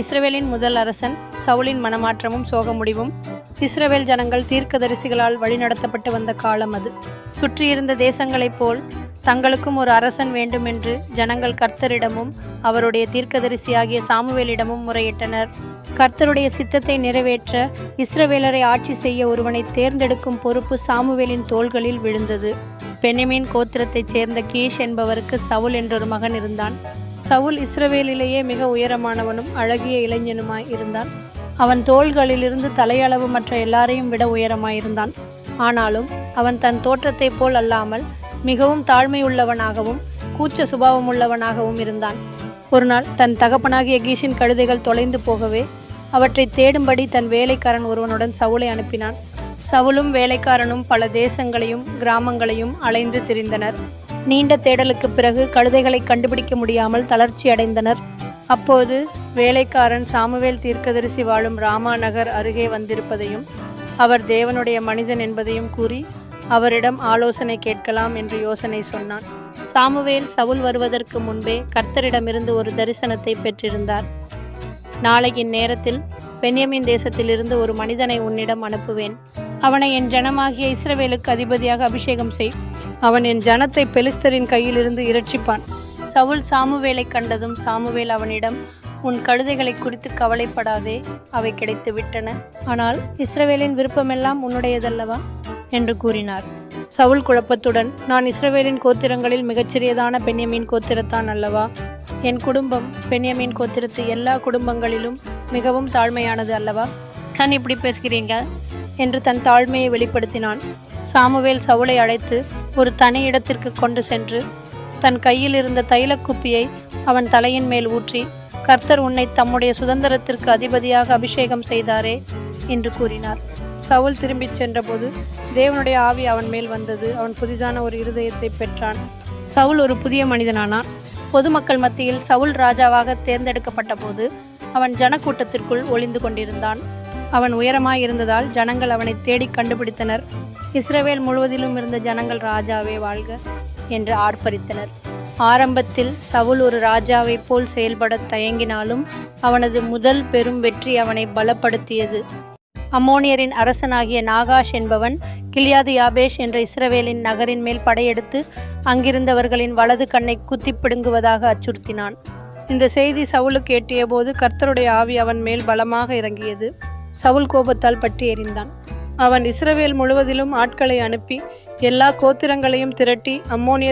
இஸ்ரவேலின் முதல் அரசன் சவுலின் மனமாற்றமும் சோக முடிவும். இஸ்ரவேல் ஜனங்கள் தீர்க்கதரிசிகளால் வழிநடத்தப்பட்டு வந்த காலம் அது. சுற்றியிருந்த தேசங்களைப் போல் தங்களுக்கும் ஒரு அரசன் வேண்டும் என்று ஜனங்கள் கர்த்தரிடமும் அவருடைய தீர்க்கதரிசியாகிய சாமுவேலிடமும் முறையிட்டனர். கர்த்தருடைய சித்தத்தை நிறைவேற்ற இஸ்ரவேலரை ஆட்சி செய்ய ஒருவனை தேர்ந்தெடுக்கும் பொறுப்பு சாமுவேலின் தோள்களில் விழுந்தது. பென்யமீன் கோத்திரத்தைச் சேர்ந்த கீஷ் என்பவருக்கு சவுல் என்றொரு மகன் இருந்தான். சவுல் இஸ்ரவேலிலேயே மிக உயரமானவனும் அழகிய இளைஞனுமாய் இருந்தான். அவன் தோள்களிலிருந்து தலையளவு மற்ற எல்லாரையும் விட உயரமாயிருந்தான். ஆனாலும் அவன் தன் தோற்றத்தைப் போல் அல்லாமல் மிகவும் தாழ்மையுள்ளவனாகவும் கூச்ச சுபாவமுள்ளவனாகவும் இருந்தான். ஒரு நாள் தன் தகப்பனாகிய கீஷின் கழுதைகள் தொலைந்து போகவே அவற்றை தேடும்படி தன் வேலைக்காரன் ஒருவனுடன் சவுலை அனுப்பினான். சவுலும் வேலைக்காரனும் பல தேசங்களையும் கிராமங்களையும் அலைந்து திரிந்தனர். நீண்ட தேடலுக்கு பிறகு கழுதைகளை கண்டுபிடிக்க முடியாமல் தளர்ச்சி அடைந்தனர். அப்போது வேலைக்காரன் சாமுவேல் தீர்க்கதரிசி வாழும் ராமா நகர் அருகே வந்திருப்பதையும் அவர் தேவனுடைய மனிதன் என்பதையும் கூறி அவரிடம் ஆலோசனை கேட்கலாம் என்று யோசனை சொன்னான். சாமுவேல் சவுல் வருவதற்கு முன்பே கர்த்தரிடமிருந்து ஒரு தரிசனத்தை பெற்றிருந்தார். நாளையின் நேரத்தில் பென்யமீன் தேசத்திலிருந்து ஒரு மனிதனை உன்னிடம் அனுப்புவேன். அவனை என் ஜனமாகிய இஸ்ரவேலுக்கு அதிபதியாக அபிஷேகம் செய். அவன் என் ஜனத்தை பெலிஸ்தரின் கையிலிருந்து இரட்சிப்பான். சவுல் சாமுவேலை கண்டதும் சாமுவேல் அவனிடம், உன் கழுதைகளை குறித்து கவலைப்படாதே, அவை கிடைத்து விட்டன. ஆனால் இஸ்ரவேலின் விருப்பமெல்லாம் உன்னுடையதல்லவா என்று கூறினார். சவுல் குழப்பத்துடன், நான் இஸ்ரவேலின் கோத்திரங்களில் மிகச்சிறியதான பென்யமீன் கோத்திரத்தான் அல்லவா? என் குடும்பம் பென்யமீன் கோத்திரத்து எல்லா குடும்பங்களிலும் மிகவும் தாழ்மையானது அல்லவா? நான் இப்படி பேசுகிறீங்க என்று தன் தாழ்மையை வெளிப்படுத்தினான். சாமுவேல் சவுலை அழைத்து ஒரு தனி இடத்திற்கு கொண்டு சென்று தன் கையில் இருந்த தைலக்குப்பியை அவன் தலையின் மேல் ஊற்றி, கர்த்தர் உன்னை தம்முடைய சுதந்திரத்திற்கு அதிபதியாக அபிஷேகம் செய்தாரே என்று கூறினார். சவுல் திரும்பிச் சென்றபோது தேவனுடைய ஆவி அவன் மேல் வந்தது. அவன் புதிதான ஒரு இருதயத்தை பெற்றான். சவுல் ஒரு புதிய மனிதனானான். பொதுமக்கள் மத்தியில் சவுல் ராஜாவாக தேர்ந்தெடுக்கப்பட்ட போது அவன் ஜனக்கூட்டத்திற்குள் ஒளிந்து கொண்டிருந்தான். அவன் உயரமாய் இருந்ததால் ஜனங்கள் அவனை தேடி கண்டுபிடித்தனர். இஸ்ரவேல் முழுவதிலும் இருந்த ஜனங்கள் ராஜாவே வாழ்க என்று ஆர்ப்பரித்தனர். ஆரம்பத்தில் சவுல் ஒரு ராஜாவைப் போல் செயல்பட தயங்கினாலும் அவனது முதல் பெரும் வெற்றி அவனை பலப்படுத்தியது. அம்மோனியரின் அரசனாகிய நாகாஷ் என்பவன் கிலியாது யாபேஷ் என்ற இஸ்ரவேலின் நகரின் மேல் படையெடுத்து அங்கிருந்தவர்களின் வலது கண்ணை குத்தி பிடுங்குவதாக அச்சுறுத்தினான். இந்த செய்தி சவுலுக்கு எட்டிய போது கர்த்தருடைய ஆவி அவன் மேல் பலமாக இறங்கியது. சவுல் கோபத்தால் பற்றி எறிந்தான். அவன் இஸ்ரவேல் முழுவதிலும் ஆட்களை அனுப்பி எல்லா கோத்திரங்களையும் திரட்டி அம்மோனியர்